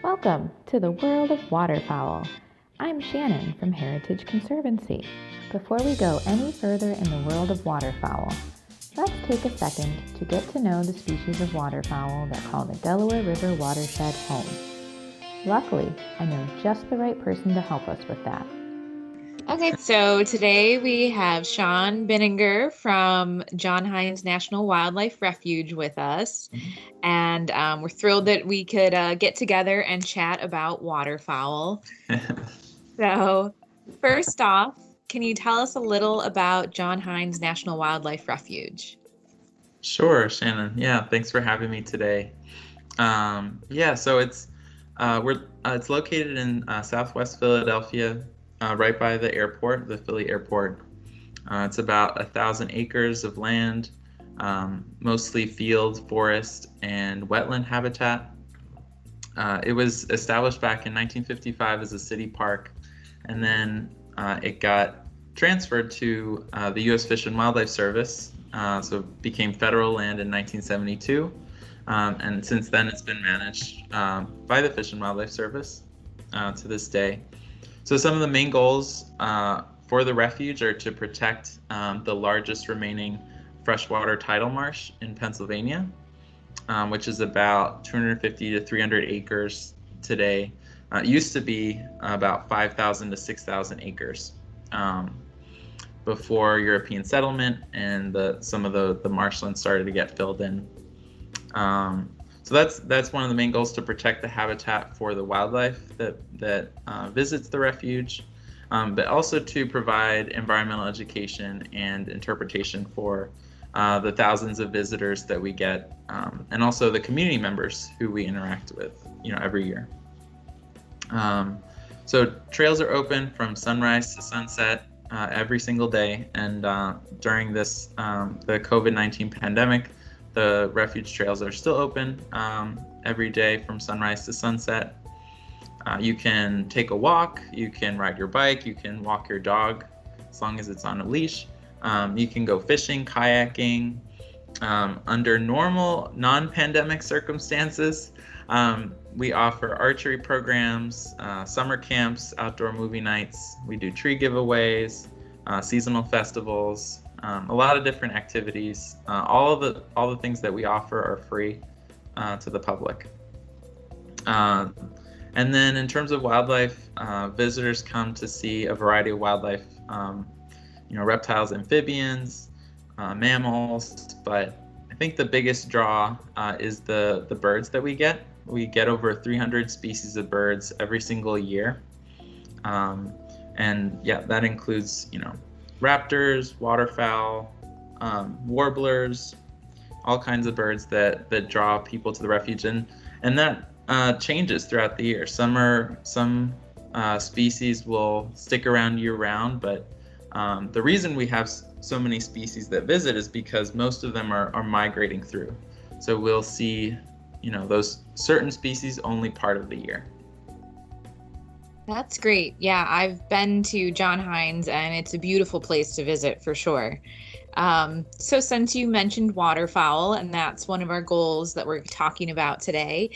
Welcome to the World of Waterfowl. I'm Shannon from Heritage Conservancy. Before we go any further in the world of waterfowl, let's take a second to get to know the species of waterfowl that call the Delaware River Watershed home. Luckily, I know just the right person to help us with that. Okay, so today we have Sean Binninger from John Hines National Wildlife Refuge with us. And we're thrilled that we could get together and chat about waterfowl. So, first off, can you tell us a little about John Hines National Wildlife Refuge? Sure, Shannon. Yeah, thanks for having me today. So it's located in Southwest Philadelphia, right by the airport, the Philly airport. It's about 1,000 acres of land, mostly field, forest, and wetland habitat. It was established back in 1955 as a city park, and then it got transferred to the U.S. Fish and Wildlife Service, so it became federal land in 1972, and since then it's been managed by the Fish and Wildlife Service to this day. So some of the main goals for the refuge are to protect the largest remaining freshwater tidal marsh in Pennsylvania, which is about 250 to 300 acres today. It used to be about 5,000 to 6,000 acres before European settlement and some of the marshlands started to get filled in. So that's one of the main goals, to protect the habitat for the wildlife that visits the refuge, but also to provide environmental education and interpretation for the thousands of visitors that we get, and also the community members who we interact with, every year. So trails are open from sunrise to sunset every single day, and during this the COVID-19 pandemic, the refuge trails are still open every day from sunrise to sunset. You can take a walk, you can ride your bike, you can walk your dog as long as it's on a leash. You can go fishing, kayaking. Under normal, non-pandemic circumstances, we offer archery programs, summer camps, outdoor movie nights. We do tree giveaways, seasonal festivals, a lot of different activities. All the things that we offer are free to the public. And then in terms of wildlife, visitors come to see a variety of wildlife, reptiles, amphibians, mammals, but I think the biggest draw is the birds that we get. We get over 300 species of birds every single year. And yeah, that includes, raptors, waterfowl, warblers, all kinds of birds that draw people to the refuge, and that changes throughout the year. Some species will stick around year round, but the reason we have so many species that visit is because most of them are migrating through. So we'll see, those certain species only part of the year. That's great. Yeah, I've been to John Hines and it's a beautiful place to visit for sure. So since you mentioned waterfowl, and that's one of our goals that we're talking about today,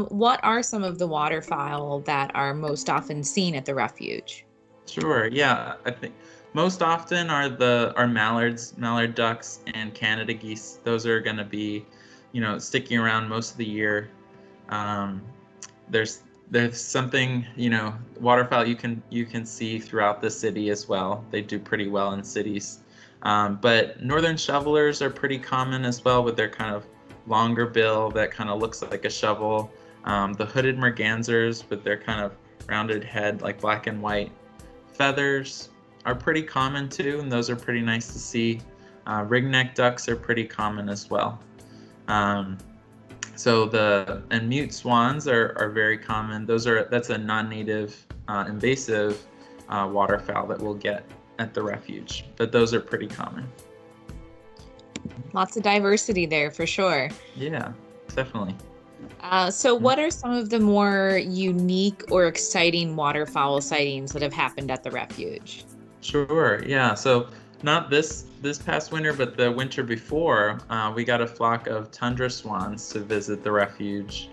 what are some of the waterfowl that are most often seen at the refuge? Sure. Yeah, I think most often are mallards, mallard ducks, and Canada geese. Those are going to be, sticking around most of the year. There's something, waterfowl you can see throughout the city as well. They do pretty well in cities. But northern shovelers are pretty common as well, with their kind of longer bill that kind of looks like a shovel. The hooded mergansers with their kind of rounded head, like black and white feathers, are pretty common too, and those are pretty nice to see. Ringneck ducks are pretty common as well. And mute swans are very common. That's a non-native invasive waterfowl that we'll get at the refuge, but those are pretty common. Lots of diversity there for sure. Yeah, definitely. So what are some of the more unique or exciting waterfowl sightings that have happened at the refuge? Sure, yeah. So not this past winter, but the winter before, we got a flock of tundra swans to visit the refuge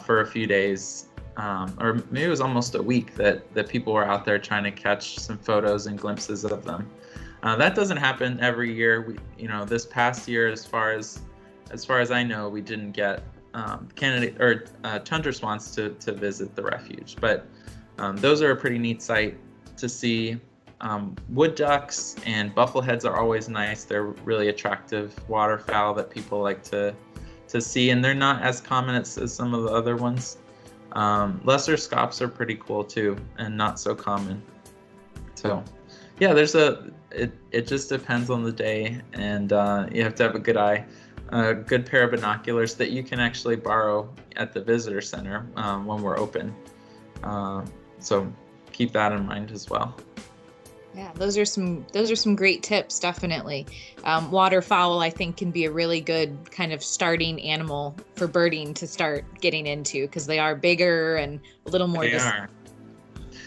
for a few days. or maybe it was almost a week that people were out there trying to catch some photos and glimpses of them. That doesn't happen every year. This past year, as far as I know, we didn't get tundra swans to visit the refuge, but those are a pretty neat sight to see. Wood ducks and buffleheads are always nice. They're really attractive waterfowl that people like to see, and they're not as common as some of the other ones. Lesser scops are pretty cool too, and not so common. So yeah, it just depends on the day, and you have to have a good eye, a good pair of binoculars that you can actually borrow at the visitor center when we're open. So keep that in mind as well. Yeah, those are some great tips, definitely. Waterfowl, I think, can be a really good kind of starting animal for birding to start getting into, because they are bigger and a little more. They are.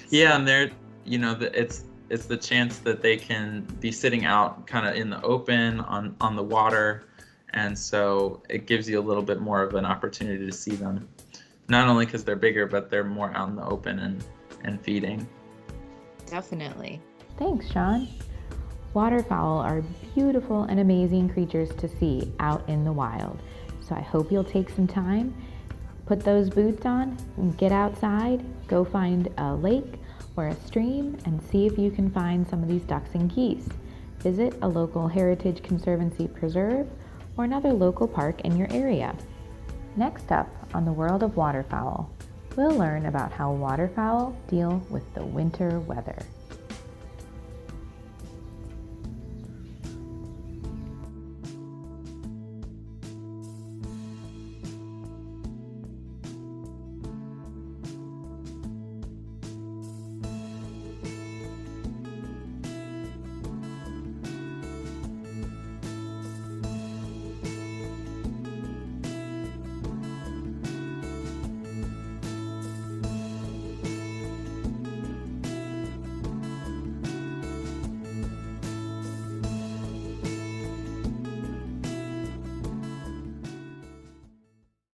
Yeah, and they're, it's the chance that they can be sitting out kind of in the open on the water, and so it gives you a little bit more of an opportunity to see them, not only because they're bigger, but they're more out in the open and feeding. Definitely. Thanks, Sean. Waterfowl are beautiful and amazing creatures to see out in the wild. So I hope you'll take some time, put those boots on, and get outside, go find a lake or a stream, and see if you can find some of these ducks and geese. Visit a local Heritage Conservancy preserve or another local park in your area. Next up on the World of Waterfowl, we'll learn about how waterfowl deal with the winter weather.